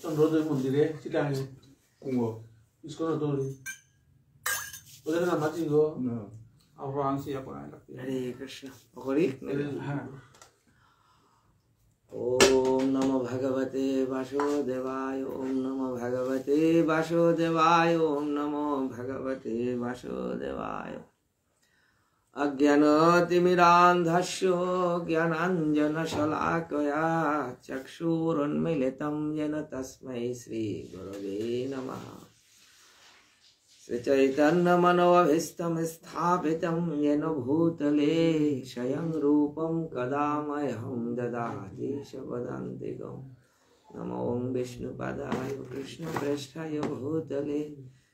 চন্দ্রোদয় মন্দিরে চিটাঙে কুঙ্গ ইস্কনের দৌড়ি ওদের নাম আছে গো আহ্বান siapa nak Hare Krishna Hare ha Om Namo Bhagavate Vasudevaya Om Namo Bhagavate Vasudevaya Om Namo Bhagavate Vasudevaya Ajnanotimirandhasya Jnananjana Shalakaya Chakshurunmilitam Jena Tasmai Shri Gurave Namaha Sri Chaitanya Manobhistam Sthapitam Yena Bhutale Shayam Rupam Kadamayam Dadati Shabadantigam Namo Om Vishnu Padaya Krishna Prasthaya Bhutale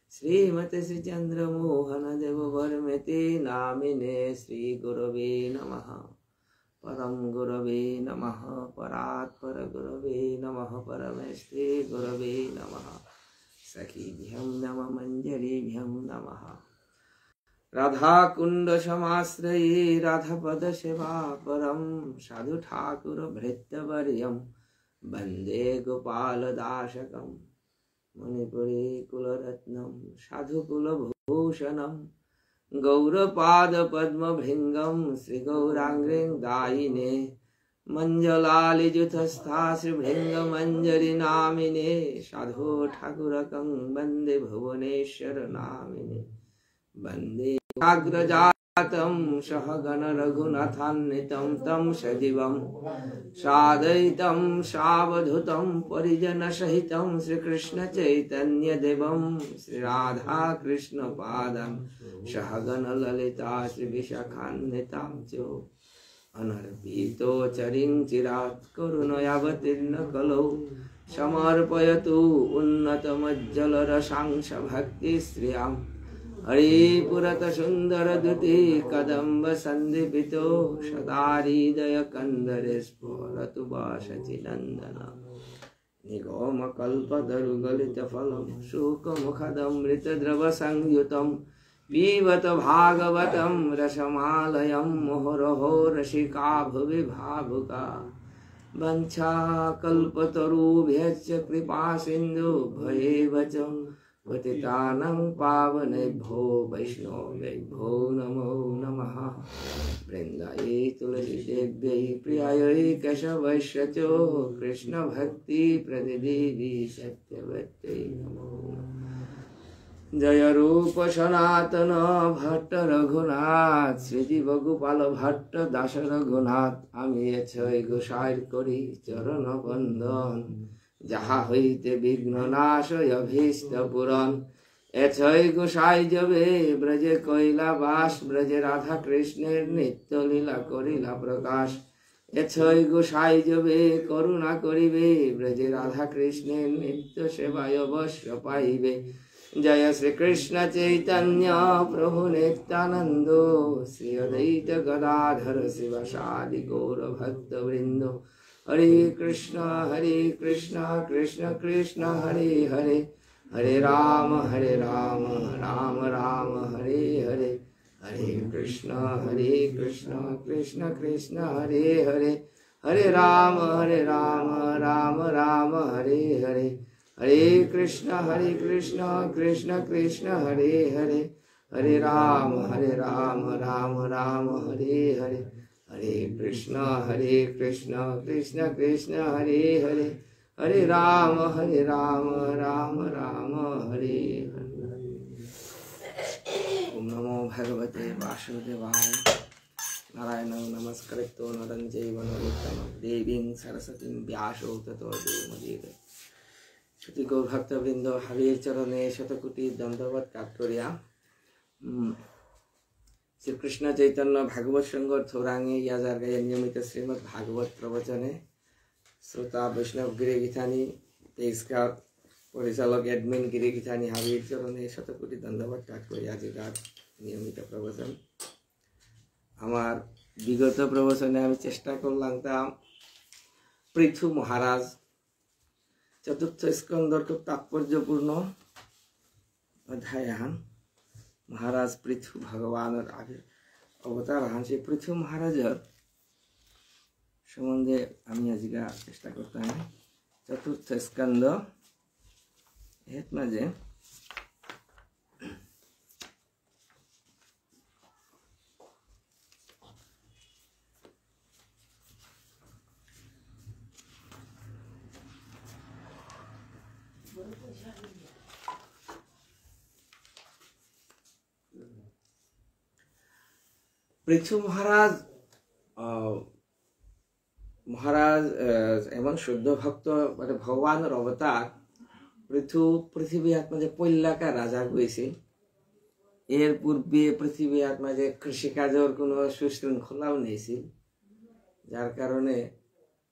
Srimati Sri Chandra Mohana Deva Varmeti Namine Sri Gurave Namaha Param Gurave Namaha Parat Para Gurave Namaha Parameshri Gurave Namaha Sakhibhyam Namah Manjalibhyam Namaha Radha Kunda Samasrayi Radha Pada Seva Param Sadhu Thakur Bhrittavaryam Bande Gopala Dashakam Manipuri Kularatnam Sadhu Kula Bhushanam Gaurapada Padma Bhringam Sri Gaurangring Daine Manjalali Juthastha Sri Bhringa Manjari Namine Sadhu Thakurakam Bande Bhuvaneshwara Namine Bande Agrajatam Sahagana Raghunathannitam Tam Sajivam Sadaitam Savadhutam Parijana Sahitam Sri Krishna Chaitanya Devam Sri Radha Krishna Padam Sahagana Lalita Sri Vishakhannitam Cho Anarpito Charing Chirat Karunayavatirna Kalau Samarpayatu Unnatamajjala Rasangsha Bhakti Sriyam Hari Purata Sundara Duti Kadamba Sandipito Shadari Daya Kandarespo Ratubasha Chinandana Nigoma Kalpa Darugalita Phalam Shuka Mukhadamrita Drava Sangyutam Vivata Bhagavatam Rasamalayam Mohoroho Rashika Bhuvi Bhavuka Vancha Kalpatarubhyasya Kripa Sindhu Bhayevacham Patitanam Pavanebho Vaishnavebho Namo Namaha Vrindaye Tulasi Devyayi Priyayi Keshavashyacho Krishna Bhakti Pradidevi Satyavate Namo Jaya Rupa Sanatana Bhatta Raghunath Sri Jiva Gopala Bhatta Dasa Raghunath Ami Echai Gosair Kori Charana Bandhan Jaha Hoite Vigna Nashaya Bhista Puran Echai Gosai Jabe Braje Koila Vas Braje Radha Krishna Nitya Lila Korila Prakash Echai Gosai Jabe Karuna Koribe Braje Radha Krishna Nitya Sevaya Vasya Paibe Jaya Sri Krishna Chaitanya Prabhu Nityanando Sri Advaita Gadadhara Sivasadi Gaura Bhakta Vrindo Hare Krishna Krishna Krishna Hare Hare Hare Rama Rama Rama Hare Hare Hare Krishna Krishna Krishna Hare Hare Hare Rama Rama Rama Hare Hare Hare Krishna Krishna Krishna Hare Hare Hare Rama Rama Rama Hare Hare Hare Krishna Krishna Krishna Hare Hare Hare Rama Rama Rama Hare Hare Om Namo Bhagavate Vasudevaya Narayanam Namaskaritto Naram Chaiva Narottamam Devim Sarasatim Vyaso Tato Madhira Shruti Gaur Bhakta Vrindo Harir Charane Shatakuti Dandavat Katkoriya Sri Krishna Chaitanya Bhagavat Sangar Thorange Yazargaya Niyamita Srimad Bhagavat Pravachane Srota Vaishnav Giri Githani Teiska Porisalok Admin Giri Githani Harir Charane Shatakuti Dandavat Katkoriya Jigar Niyamita Pravachan আমার বিগত প্রবচনে আমি চেষ্টা করলাম তা পৃথু মহারাজ চতুর্থ স্কন্ধর খুব তাৎপর্যপূর্ণ অধ্যায় হান মহারাজ পৃথু ভগবানের অবতার হান সেই পৃথু মহারাজের সম্বন্ধে আমি আজকে চেষ্টা করতাম चतुर्थ स्कंद हेत म्हणजे পৃথু মহারাজ এমন শুদ্ধ ভক্ত মানে ভগবানের অবতার পৃথিবী আত্মা যে পৈলাকা রাজা হয়েছিল এর পূর্বে পৃথিবী আত্মা যে কৃষিকাজের কোনো সুশৃঙ্খলাও নেইছিল যার কারণে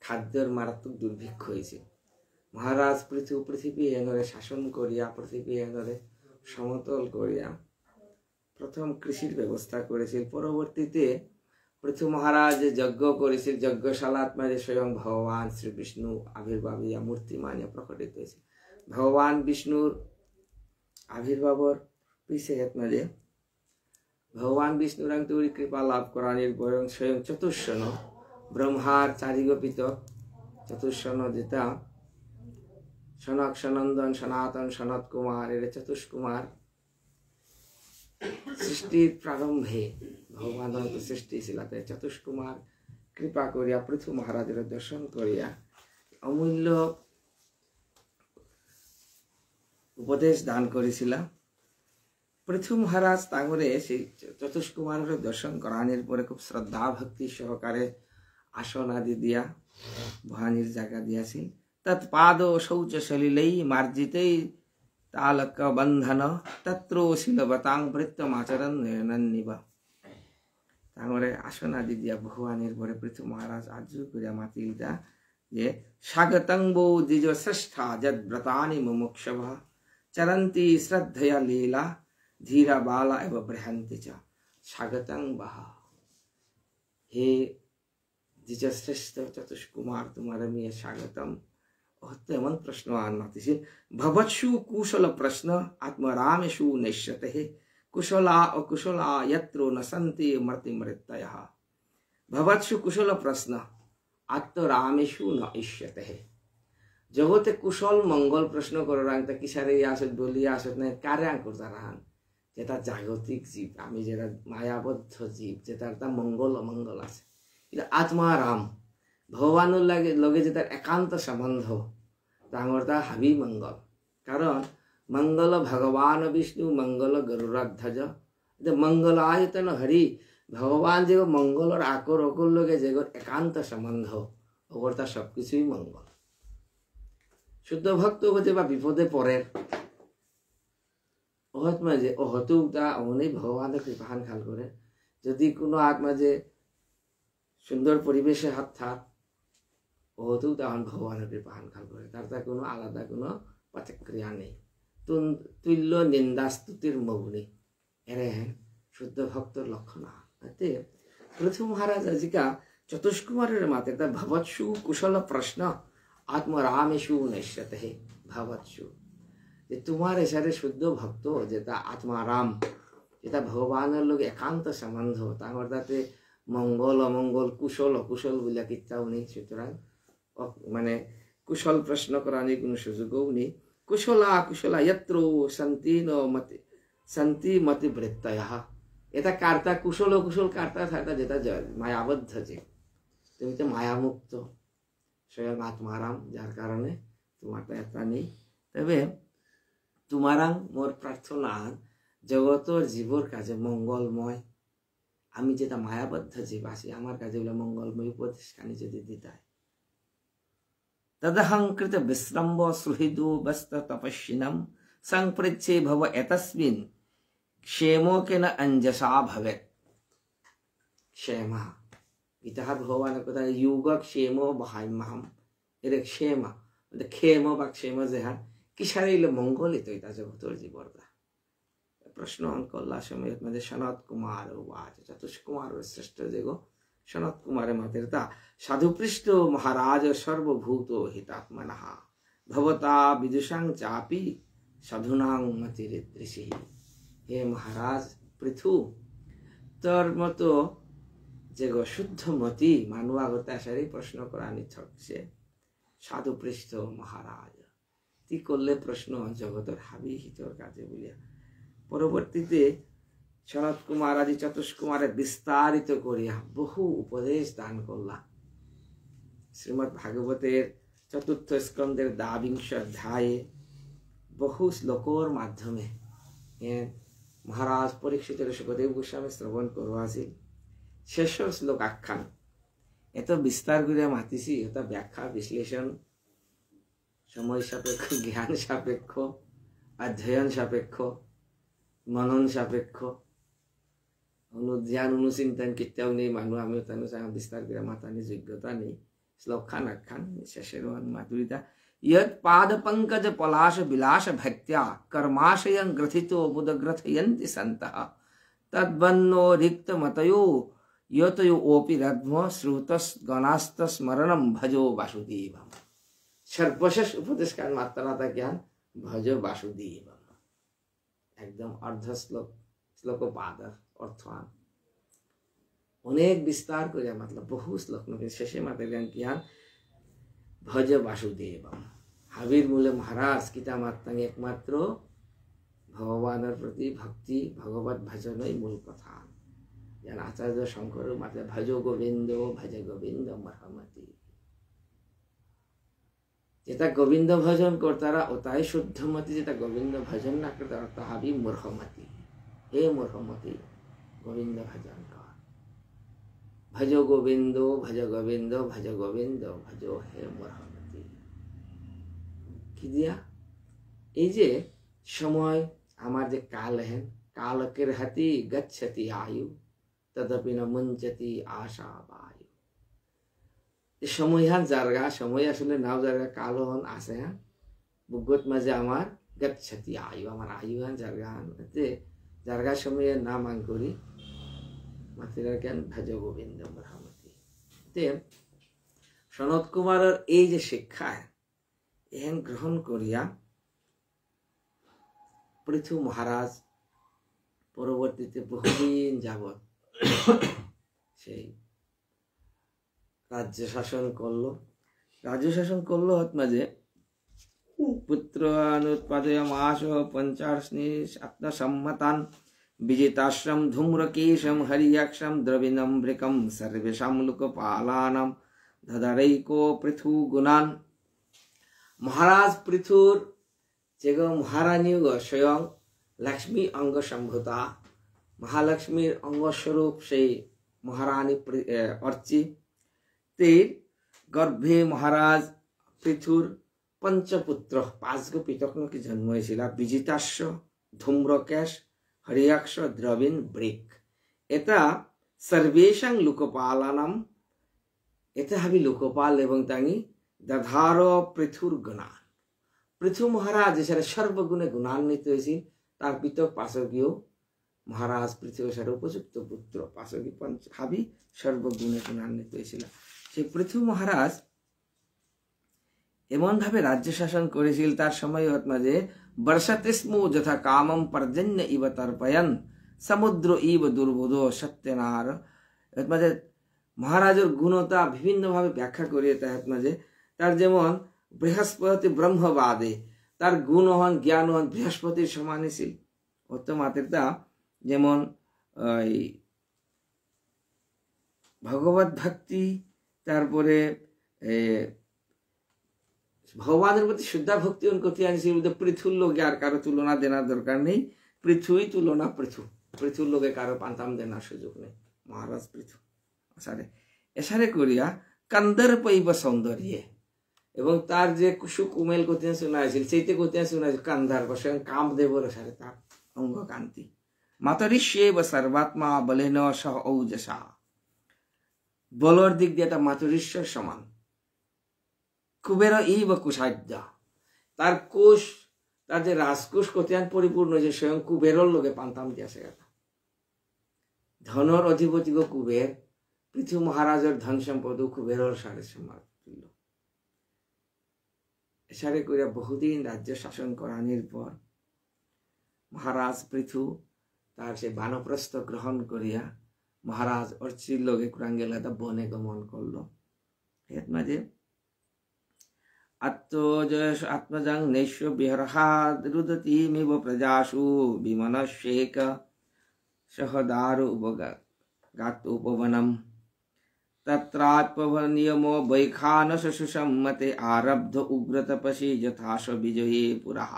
খাদ্যের মারাত্মক দুর্ভিক্ষ হয়েছিল মহারাজ পৃথিবী এনরে শাসন করিয়া পৃথিবী এনরে সমতল করিয়া প্রথম কৃষির ব্যবস্থা করেছিল পরবর্তীতে পৃথু মহারাজ যজ্ঞ করেছিল যজ্ঞশালাত মাঝে স্বয়ং ভগবান শ্রী বিষ্ণু আবির্ভাবিয়া মূর্তিমানে প্রকটিত হয়েছে ভগবান বিষ্ণুর আবির্ভাবর পিছিয়ে মাঝে ভগবান বিষ্ণুর তৈরি কৃপা লাভ করানির বরং স্বয়ং চতুর্শন ব্রহ্মার চারিগোপিত চতুর্শন যেটা সনক সনন্দন সনাতন সনত কুমার এর চতুষ্কুমার সৃষ্টির প্রারম্ভে ভগবান সৃষ্টি ছিল চতুষ্কুমার কৃপা করিয়া পৃথু মহারাজের দর্শন করিয়া অমূল্য উপদেশ দান করেছিল পৃথু মহারাজ তাঙ্গরে সেই চতুষ্কুমারের দর্শন করানোর পরে খুব শ্রদ্ধা ভক্তি সহকারে আসন আদি দিয়া ভবানীর জায়গা দিয়াছিল তৎপাদ শৌচ সলিলাই মার্জিতেই তালক বন্ধন তত্র শিলবতাং ভৃত্যমাচরণ নয়নন্নিব তাঙ্গরে আসন আদি দিয়া ভগবানের পরে পৃথু মহারাজ আর্য করিয়া মাতিলতা যে স্বাগতং বো দ্বিজ শ্রেষ্ঠা যদ্ব্রতানি মুমুক্ষভ চরন্তি শ্রদ্ধয়া লীলা ধীরা বালা এব বৃহন্তি চ স্বাগতং বহ हे দ্বিজ শ্রেষ্ঠ চতুষ্কুমার তোমার মিয়ে স্বাগতম তেমন প্রশ্ন আনমাতিছিল ভবৎসু কুশল প্রশ্ন আত্মরামেষু নৈষ্যতে কুশলা অকুশলা यत्र न सन्ति मृत्युमृत्ययः भवत्सु कुशल प्रश्न आत्मरामेषु न इष्यते जगते कुशल मंगल प्रश्न करोरांग ता किसारे आसत बोली आसत नाही कार्यां करता राहन जेता जागतिक जीव आम्ही जेता मायाबद्ध जीव जेतार ता मंगल अमंगल আছে এটা আত্মারাম ভগবানের লগে যেটা একান্ত সম্বন্ধ তাঙ্গর তা হাবি মঙ্গল কারণ मंगल भगवान विष्णु मंगल गरुड़ध्वज मंगल आयतन हरि भगवान जो मंगल और आकर अकुल लोगे जो एकांत संबंध ओगरता सबकिछुई मंगल शुद्ध भक्त होते बा विपदे पड़े ओहत माजे ओहतुता ओने भगवान कृपाहान खाल करे यदि कोनो आत्मा जे सुंदर परिवेशे हाथ था ओहतुता भगवान कृपाहान खाल करे तार कोनो आलादा कोनो प्रतिक्रिया नहीं तुल्य निंदा स्तुतिर मौनी एरे हैं शुद्ध भक्त लक्षण अते पृथु महाराज जी का चतुष्कुमारेर माते ता भवत्सु कुशल प्रश्न आत्मरामेषु नश्यते भवत्सु जे तुम्हारे सारे शुद्ध भक्त जेता आत्माराम जेता भगवानेर लोग एकांत संबंध तांगर ताते मंगल अमंगल कुशल अकुशल बोला किताब नहीं सुतरां माने कुशल प्रश्न करानी कोनो सुযোগও নেই कुशला कुशला यत्रो संति मति वृत्तयः এটা কার্তা কুশল কুশল কার্তা থাকা যেটা মায়াবদ্ধ যে তুমি তো মায়ামুক্ত স্বয়ং আত্মারাম যার কারণে তোমারটা এটা নেই তবে তোমারাং মোর প্রার্থনা জগতর জীবর কাজে মঙ্গলময় আমি যেটা মায়াবদ্ধ জীব আছি আমার কাজে বলে মঙ্গলময় উপদেশ কানি যদি দিতাই तदहं कृत विश्रम्भ सुहृदो व्यस्त तपस्विनं संपृच्छे भव एतस्मिन् क्षेमो केन अंजसा भवेत् क्षेम इतः भगवान कथा युग क्षेमो बहाइमहम एरे क्षेम क्षेम बा क्षेम जेहा किसारिले मंगलित इता जगतर जीवरदा प्रश्न अंकल्ला समय मध्ये सनत कुमार वाच चतुष्कुमार श्रेष्ठ जेगो सनत कुमार मातेरता साधुपृष्ठ महाराज सर्वभूत हितात्मनः भवता विदुषां चापि साधुनां मतिरिदृशि हे महाराज पृथु तोर मतो जेगो शुद्ध मति मानुआ होता सारी प्रश्न करानी छकसे সাধু পৃষ্ঠ মহারাজ তি করলে প্রশ্ন জগতের হাবি হিতর কাজে বলিয়া পরবর্তীতে শরৎ কুমার আদি চতুষ্কুমারে বিস্তারিত করিয়া বহু উপদেশ দান করলা। শ্রীমদ্ ভাগবতের চতুর্থ স্কন্ধের ২২ অধ্যায়ে বহু শ্লোকর মাধ্যমে মহারাজ পরীক্ষিতের সুখদেব গোস্বামী শ্রবণ করবাছিল। শেষ শ্লোক আখ্যান এত বিস্তার করে মাতিছি, এটা ব্যাখ্যা বিশ্লেষণ সময় সাপেক্ষ, জ্ঞান সাপেক্ষ, অধ্যয়ন সাপেক্ষ, মনন সাপেক্ষ, অনুধ্যান অনুচিন্তন কেতিয়াও নেই মানুষ। আমিও তানো বিস্তার করে মাতানি যোগ্যতা নেই। শ্লোক খান আখ্যান শেষের মাধুরিতা यद पाद पंकज पलाश विलास भक्त्या कर्माशयं ग्रथितो मुदग्रथयन्ति सन्तः तद्वन्नो रिक्त मतयो यतयो ओपि रध्म श्रुतस गणास्त स्मरणं भजो वासुदेवम। सर्वशेष उपदेश का मात्रा था ज्ञान भजो वासुदेवम, एकदम अर्ध श्लोक श्लोकोपाद अर्थवान अनेक विस्तार कर मतलब बहु श्लोक शेषे मात्र ज्ञान भज वासुदेवम। हावीर मूले महाराज गीता माता एकमात्र भगवानर प्रति भक्ति भगवत भजन मूल कथा। যেন আচার্য শঙ্কর মাত্র ভজ গোবিন্দ মহামতি, যেটা গোবিন্দ ভজন করতারা ওটাই শুদ্ধমতি, যেটা গোবিন্দ ভজন না করতারা তাহাবি মূর্খমতি। হে মূর্খমতি, গোবিন্দ ভজন কর। ভজ গোবিন্দ ভজ গোবিন্দ ভজ গোবিন্দ ভজ হে মূর্খমতি। কি দিয়া এই যে সময় আমার যে কাল হেন কালকের হাতি গচ্ছতি আয়ু তদপি ন মুঞ্চতি আশা বায়ু। সময় হান জারগা সময় আসলে নাও জারগা কাল হন আছে হ্যাঁ বুগত মাঝে আমার গচ্ছতি আয়ু আমার আয়ু হান জারগা হান জারগা সময়ে নাম আং করি মাতিরা কেন ভজ গোবিন্দ মহামতি। তে সনত কুমারের এই যে শিক্ষা এহেন গ্রহণ করিয়া পৃথু মহারাজ পরবর্তীতে বহুদিন যাবৎ সেই রাজ্য শাসন করলো। মাঝে পুত্র অনুৎপাদয় মাস পঞ্চাশনি আত্মসম্মতান বিজিতাশ্রম ধূম্রকেশম হরিয়াক্ষম দ্রবিণম ভৃকম সর্বেশাম লোকপালানাম ধদারৈকো পৃথু গুণান। মহারাজ পৃথুর যে মহারানী স্বয়ং লক্ষ্মী অঙ্গ সম্ভূতা, মহালক্ষ্মীর অঙ্গস্বরূপ সেই মহারানী অর্চি তের গর্ভে মহারাজ পৃথুর পঞ্চপুত্র 5 গো পিতকনকে জন্ম হয়েছিল। বিজিতাশ্ব, ধূম্রকেশ, হরিয়াক্ষ, দ্রবিণ, বৃক। এটা সর্বেশাং লোকপালানাম, এটা হাবি লোকপাল এবং তাঙ্গি দধার পৃথুর গুণান। পৃথু মহারাজ এছাড়া সর্বগুণে গুণান্বিত হয়েছিল। তার পিতক পাশকীয় মহারাজ পৃথুর সাথে উপযুক্ত পুত্র পাশকী হাবি সর্বগুণে গুণান্বিত হয়েছিল। সেই পৃথু মহারাজ এমন ভাবে রাজ্য শাসন করেছিল তার সময় মাঝে বর্ষাতে স্ম যথা কামম পর্জন্য ইব তর্পয়ন সমুদ্র ইব দুর্বোধ সত্যনার। মাঝে মহারাজের গুণতা বিভিন্ন ভাবে ব্যাখ্যা করিয়ে তার মাঝে তার যেমন বৃহস্পতি ব্রহ্মবাদে তার গুণ হন জ্ঞান হন বৃহস্পতির সমানই ছিল। অত মাত্রতা যেমন ভগবত ভক্তি, তারপরে ভগবানের প্রতি শুদ্ধা ভক্তি করতে আনিছিল। পৃথুর লোকে আর কারো তুলনা দেনার দরকার নেই, পৃথুই তুলনা পৃথুর লোকে কারো পান্তাম দেনার সুযোগ নেই। মহারাজ পৃথু এসারে করিয়া কান্দর পৈব সৌন্দর্য এবং তার যে কুসুক উমেল করতে শোনা হয়েছিল সেইতে করতে শোনা হয়েছিল কান্ধার স্বয়ং কামদেবর সারে তার অঙ্গ কান্তি। মাতরিষ্যেব সর্বাত্মা বলেন সহ ঔজসা, বলর দিক দিয়ে তার মাতরিশ্বর সমান। কুবের ইব কুশাদ্য, তার কোষ তার যে রাজকোষ কতিয়ান পরিপূর্ণ যে স্বয়ং কুবেরর লোকে পান্তাম দিয়েছে। ধনর অধিপতি গো কুবের, পৃথু মহারাজের ধন সম্পদ কুবেরর সারে সমান তুল্য। এসারে করিয়া বহুদিন রাজ্য শাসন করানির পর মহারাজ পৃথু তার সে বানপ্রস্থ গ্রহণ করিয়া মহারাজ অর্চির লোকে কুরাঙ্গেলাটা বনে গমন করলো। এর মাঝে আত্মজয়স আত্মজং নৈশ্য বিহরহাদ রুদতিমিব প্রজাসু বিমনস্যেক সহদারু উপগাত উপবনম তত্রাৎপনিয়মো বৈখানস সুসম্মতে আরব্ধ উগ্রতপসি যথাস বিজয়ী পুরঃ।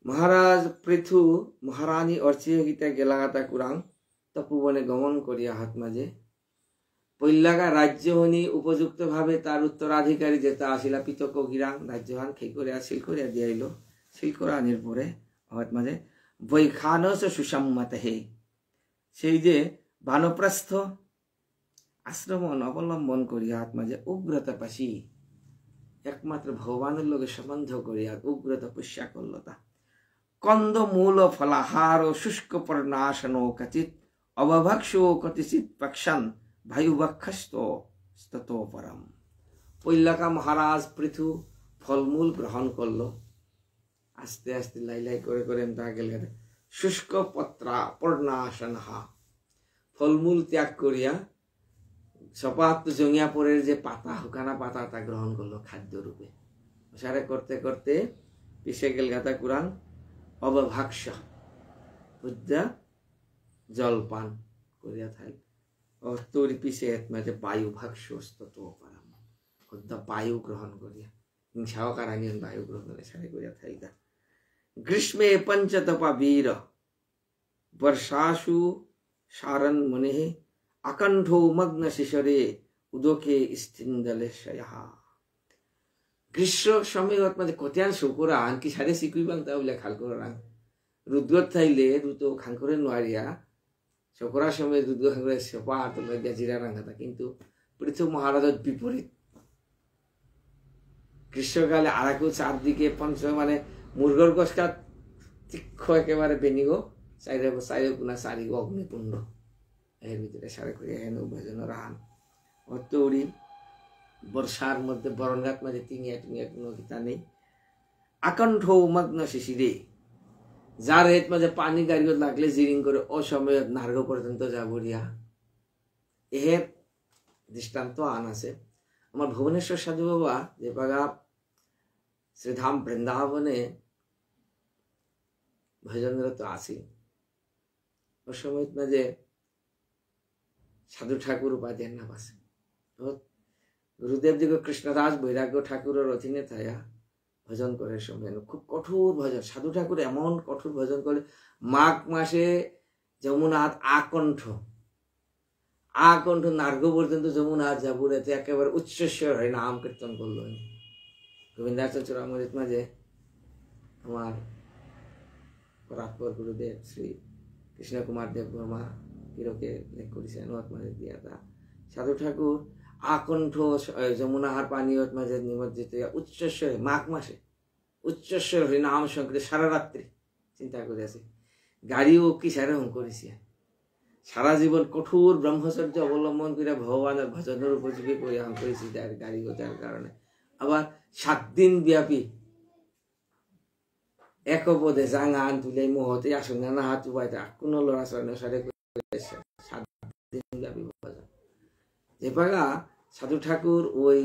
মহারাজ পৃথু মহারানী অর্চিয় গীতা গেলাগাতা কুরাং তপোবনে গমন করিয়া হাত মাঝে পৈলাগা রাজ্য হনি উপযুক্ত ভাবে তার উত্তরাধিকারী যেটা আসিলা পিতক গিরাং রাজ্যহান খেই করিয়া সিল করিয়া দিয়াইল। সিল করানির পরে হাত মাঝে বৈখানস সুসম্মতে হে, সেই যে বানপ্রস্থ আশ্রম অবলম্বন করিয়া হাত মাঝে উগ্র তপস্বী একমাত্র ভগবানের লোকে সম্বন্ধ করিয়া উগ্র তপস্যা করলতা। কন্দ মূল ফলাহার ও শুষ্ক পর্ণাসন কচিত অবভক্ষো কতিচিত পক্ষান ভায়ুবক্ষস্ত পরম। পৈলাকা মহারাজ পৃথু ফলমূল গ্রহণ করল, আস্তে আস্তে লাই লাই করে করে শুষ্ক পত্রা পর্ণাসনহা, ফলমূল ত্যাগ করিয়া সপাত জঙ্গিয়া পরের যে পাতা হুকানা পাতা তা গ্রহণ করলো খাদ্য রূপে। সারে করতে করতে পিছে গেল গাতা কুরান অবভাক্ষ বুদ্ধা জলপান করিয়া থাইল তোর পিছে মাঝে বায়ু ভাক্ষ্যস্ত পরাম বুদ্ধা বায়ু গ্রহণ করিয়া হিংসাও কারানি বায়ু গ্রহণ সারে করিয়া থাইল। গ্রীষ্মে পঞ্চতপা বীর বর্ষাসু সারণ মুনে আকণ্ঠো মগ্ন শিশরে উদকে স্থিন্দলে শয়া। গ্রীষ্ম সময় মাঝে কতিয়ান শুকুরা আনকি সারে শিকুইবাং তা বলে খাল করাং রুদ্রত থাইলে রুতো খান করে নোয়ারিয়া শকুরার সময় রুদ্র খান করে সেপা আর তোমরা জিরা রাঙাতা। কিন্তু পৃথু মহারাজের বিপরীত, গ্রীষ্মকালে আরাকু চারদিকে পঞ্চ মানে মুরগর গছকা তীক্ষ একেবারে বেনিগ চাইরে চাইরে কোনা চারিগ অগ্নিকুণ্ড এর ভিতরে সারে করিয়া হেন ভজন রান অতৌড়ি বর্ষার মধ্যে বরণঘাট মাঝে টিঙিয়া টিঙিয়া কোনো গীতা নেই। আকণ্ঠ মগ্ন শিশিরে যার হেত মাঝে পানি গাড়িও লাগলে জিরিং করে অসময় নার্গ পর্যন্ত যাবরিয়া এর দৃষ্টান্ত আন আছে। আমার ভুবনেশ্বর সাধু বাবা যে বাগা শ্রীধাম বৃন্দাবনে ভজনরত আসি ও সময় মাঝে সাধু ঠাকুর উপাধ্যায়ের নাম আছে। গুরুদেব জি কৃষ্ণদাস বৈরাগ্য ঠাকুরের অধীনে থায়া ভজন করে সময় খুব কঠোর ভজন। সাধু ঠাকুর এমন কঠোর ভজন করে মাঘ মাসে যমুনাথ আকণ্ঠ নার্গ পর্যন্ত যমুনাথ যাবুরেতে একেবারে উচ্চস্বর হয় নাম কীর্তন করলো। গোবিন্দাচার্য রামরিত মাঝে আমার পরাৎপর গুরুদেব শ্রী কৃষ্ণ কুমার দেব বর্মা কিরকে লেখ করেছেন মাঝে দিয়া তা সাধু ঠাকুর আকণ্ঠ যমুনাহার পানি মাঝে নিমজ্জিত উচ্চস্বরে মাঘ মাসে উচ্চস্বর হরি নাম সংকীর্তন সারা রাত্রি চিন্তা করে আছে। গাড়িও কি সেরকম করেছি সারা জীবন কঠোর ব্রহ্মচর্য অবলম্বন করে ভগবানের ভজনের উপযোগী পরিহান করেছি তার গাড়ি যার কারণে। আবার 7 দিন ব্যাপী একপদে জাঙান তুলে মহতে আসঙ্গা না হাত উপায়তে কোনো লড়াচড়া সারে 7 দিন ব্যাপী ভজন। যে পাগা সাধু ঠাকুর ওই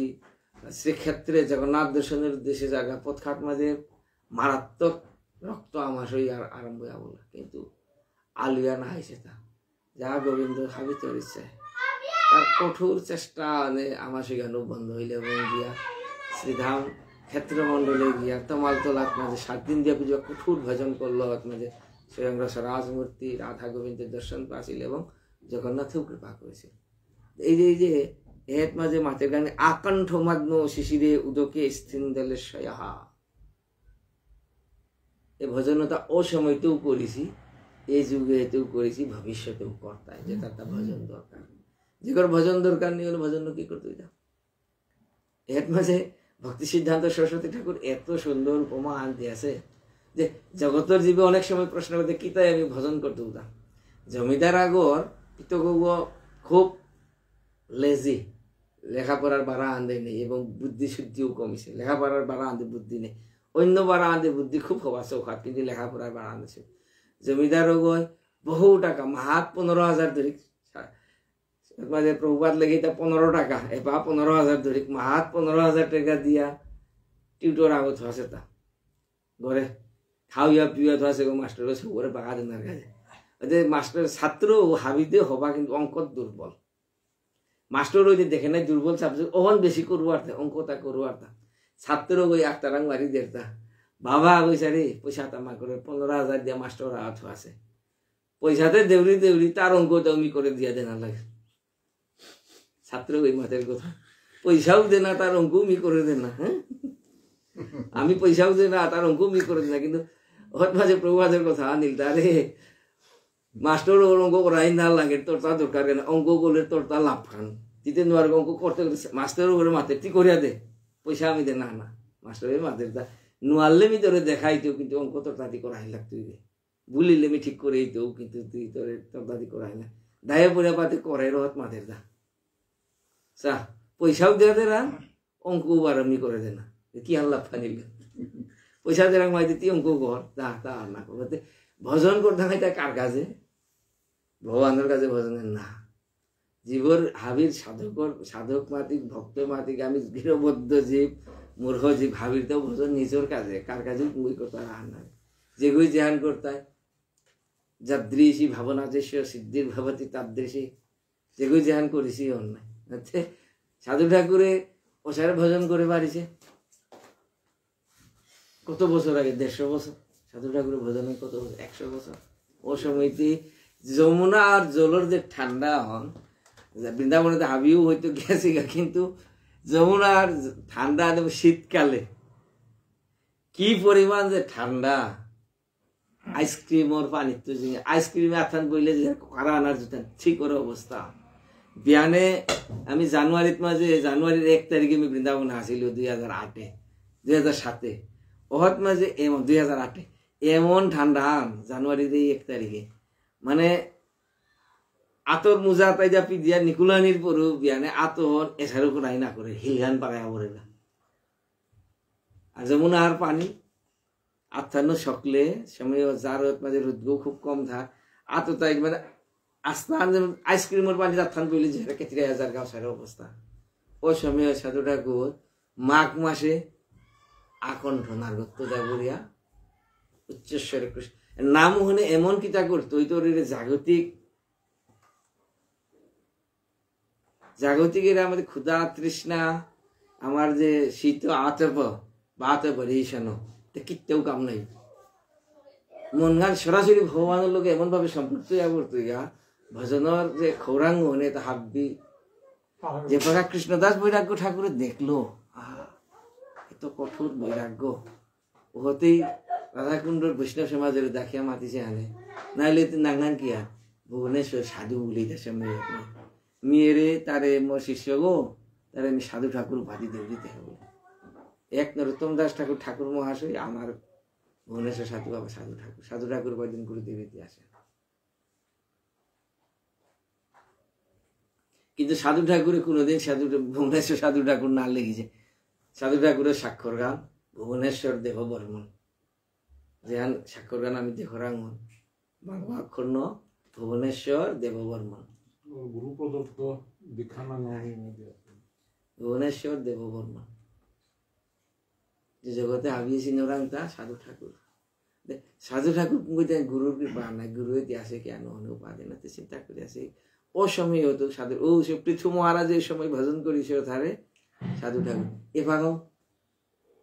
শ্রীক্ষেত্রে জগন্নাথ দর্শনের উদ্দেশ্যে জায়গা পথঘাট মাঝে মারাত্মক রক্ত আমাশই আর আরম্ভ বলে, কিন্তু আলুয়া না হয়েছে তা যা গোবিন্দ হাবিত ইচ্ছে তার কঠোর চেষ্টা আমাশই গান বন্ধ হইলে এবং গিয়া শ্রীধাম ক্ষেত্রমণ্ডলে গিয়া তমালতলাত মাঝে 7 দিন ব্যাপী যে কঠোর ভজন করলো মাঝে স্বয়ং রাজমূর্তি রাধা গোবিন্দের দর্শন পাচ্ছিল এবং জগন্নাথেও কৃপা করেছিল। এই যে এর মাঝে মাতের গানে আকণ্ঠ মগ্ন শিশিরে উদকে স্থিন্দলে শয়া এই ভজনতা ও সময়তেও করেছি, এই যুগেতেও করেছি, ভবিষ্যতেও করতাম যে তার ভজন দরকার। যে কারো ভজন দরকার নেই ভজন কি করতে যাও। এর মাঝে ভক্তি সিদ্ধান্ত সরস্বতী ঠাকুর এত সুন্দর উপমা আনতে আছে যে জগতের জীবে অনেক সময় প্রশ্ন করতে কি তাই আমি ভজন করতে উঠতাম। জমিদার আগর পিতগৌব খুব লেজি, লেখাপড়ার বাড়া আনতে নেই এবং বুদ্ধি শুদ্ধিও কমিছে। লেখাপড়ার বাড়া আনতে বুদ্ধি নেই, অন্য বাড়া আনতে বুদ্ধি খুব হওয়া চৌখাত, কিন্তু লেখাপড়ার বাড়া আনছে। জমিদার গয় বহু টাকা মাহাত 15,000 ধরে মাঝে প্রভুপাত লেগে তা 15 টাকা এবার 15,000 ধরি মাহাত 15,000 টাকা দিয়া টিউটর আগত আছে তা ঘরে খাওয়া পিওয়া তো আছে মাস্টার সবরে বাগা দেনার কাছে মাস্টার ছাত্র হাবিতে হবা কিন্তু অঙ্কত দুর্বল মাস্টার ওই যে দেখে নাই দুর্বল সাবজেক্ট ওহন বেশি করবো আর অঙ্কটা করবো আর ছাত্র ওই একটারাং মারি দেড়টা বাবা কইসা রে পয়সা তামা করে 15,000 দিয়া মাস্টার আহত আছে পয়সাতে দেউরি দেউরি তার অঙ্ক দমি করে দিয়া দেনা লাগে ছাত্র ওই মাতের কথা পয়সাও দে না তার অঙ্ক মি করে দে না হ্যাঁ আমি পয়সাও দে না তার অঙ্ক মি করে দে না কিন্তু হঠাৎ মাঝে প্রভাতের কথা আনিল তারে মাস্টার অঙ্ক করাই না লাগে তোর তা দরকার কেন অঙ্ক করলে তোর তা লাভ খান দিতে নোয়ার অঙ্ক করতে মাস্টারের উপরে মাথে তুই করিয়া দে পয়সা আমি দে না না মাস্টারের মাথের তা নোয়ারলে আমি তোরে দেখাইতেও কিন্তু অঙ্ক তোর তাদি করাই লাগ তুই বুলিলে আমি ঠিক করে দিতেও কিন্তু তুই তোরে তোর দাদি করাই না দায়ে পড়ে পাতে করে রহত মাথের দা চা পয়সাও দেওয়া দে না অঙ্ক বার আমি করে দে না কি আর লাভ ফানিল পয়সা দেরাং মাইতে তুই অঙ্ক কর তা তা আর না করতে ভজন করতে হয় তাই কার কাছে ভগবানের কাছে ভজনের না জীবর হাবির সাধক মাতিক ভক্ত মাতিক আমি গৃহবদ্ধ জীব মূর্খ জীব হাবির তো ভজন নিজের কাছে কার কাছে বই করতে আর না যেগুই ধ্যান করতে যাদৃশী ভাবনা যে সিদ্ধির ভাবতী তাদৃশী যেগুই ধ্যান করেছি অন্যায় সাধু ঠাকুরে ওসারে ভজন করে বাড়িছে কত বছর আগে 150 বছর সাধু ঠাকুরের ভজনে কত বছর 100 বছর ও সময়তে যমুনা আর জলর যে ঠান্ডা হন বৃন্দাবনে হাবিও হয়তো গেছে কিন্তু যমুনা আর ঠান্ডা শীতকালে কি পরিমাণ যে ঠান্ডা আইসক্রিম ওর পানি তো আইসক্রিমে আথান বইলে যে কারা আনার যেতেন ঠিক ওর অবস্থা বিয়ানে আমি জানুয়ারির মাঝে জানুয়ারির 1 তারিখে আমি বৃন্দাবনে আসিল 2008 2007 ওহত মাঝে এমন 2008 এমন ঠান্ডা জানুয়ারির 1 তারিখে মানে আতর মুজা তাই যা পিদিয়া নিকুলানির পরু বিয়ানে আতর এসার উপর আই না করে হিলগান পাড়ায় পড়ে না আর যেমন আর পানি আত্মানো সকলে সময় যার মাঝে রোদ্র খুব কম থাক আতো তাই মানে আস্তান যেমন আইসক্রিমের পানি আত্থান বলি যে 30,000 গাও সার অবস্থা ওই সময় সাধু ঠাকুর মাঘ মাসে আকণ্ঠ নারগত্য দেবরিয়া উচ্চস্বরে কৃষ্ণ নাম ওখানে এমন কিতা করতো ওই তোর জাগতিকের আমাদের ক্ষুধা তৃষ্ণা আমার যে শীত আতপ বাতপ রেশানো কিত্তেও কাম নাই মন গান সরাসরি ভগবানের লোক এমন ভাবে সম্পৃক্ত হইয়া পড়তো ইয়া ভজনের যে খৌরাঙ্গ হনে তা হাববি যে প্রকার কৃষ্ণদাস বৈরাগ্য ঠাকুর দেখলো এত কঠোর বৈরাগ্য ওহতেই রাধাকুণ্ডর বৈষ্ণব সমাজের দেখিয়া মাতিছে আনে নাইলে নাঙ্গান কিয়া ভুবনেশ্বর সাধু বলি দেশে মেয়েরে তারে মোর শিষ্য গো তারে আমি সাধু ঠাকুর উপাধি দেব দিতে হবে এক নরোত্তম দাস ঠাকুর ঠাকুর মহাশয় আমার ভুবনেশ্বর সাধু বাবা সাধু ঠাকুর কয়দিন গুরুদেবীতে আসে কিন্তু সাধু ঠাকুরে কোনোদিন ভুবনেশ্বর সাধু ঠাকুর না লেগেছে সাধু ঠাকুরের স্বাক্ষর গান ভুবনেশ্বর দেব বর্মন যেহান স্বাক্ষর গান আমি দেখরাঙ্গন বাংলা অক্ষর ন ভুবনেশ্বর দেব বর্মন গুরু প্রদত্ত দীক্ষা ভুবনেশ্বর দেব বর্মন যে জগতে আবিয়েছি নরাংতা সাধু ঠাকুর গুরুর কৃপা নাই গুরু আসে কেন উপাধি না চিন্তা করে আসে ও সময় হতো সাধু ও সে পৃথু মহারাজ এই সময় ভজন করিস তারে সাধু ঠাকুর এ পাগল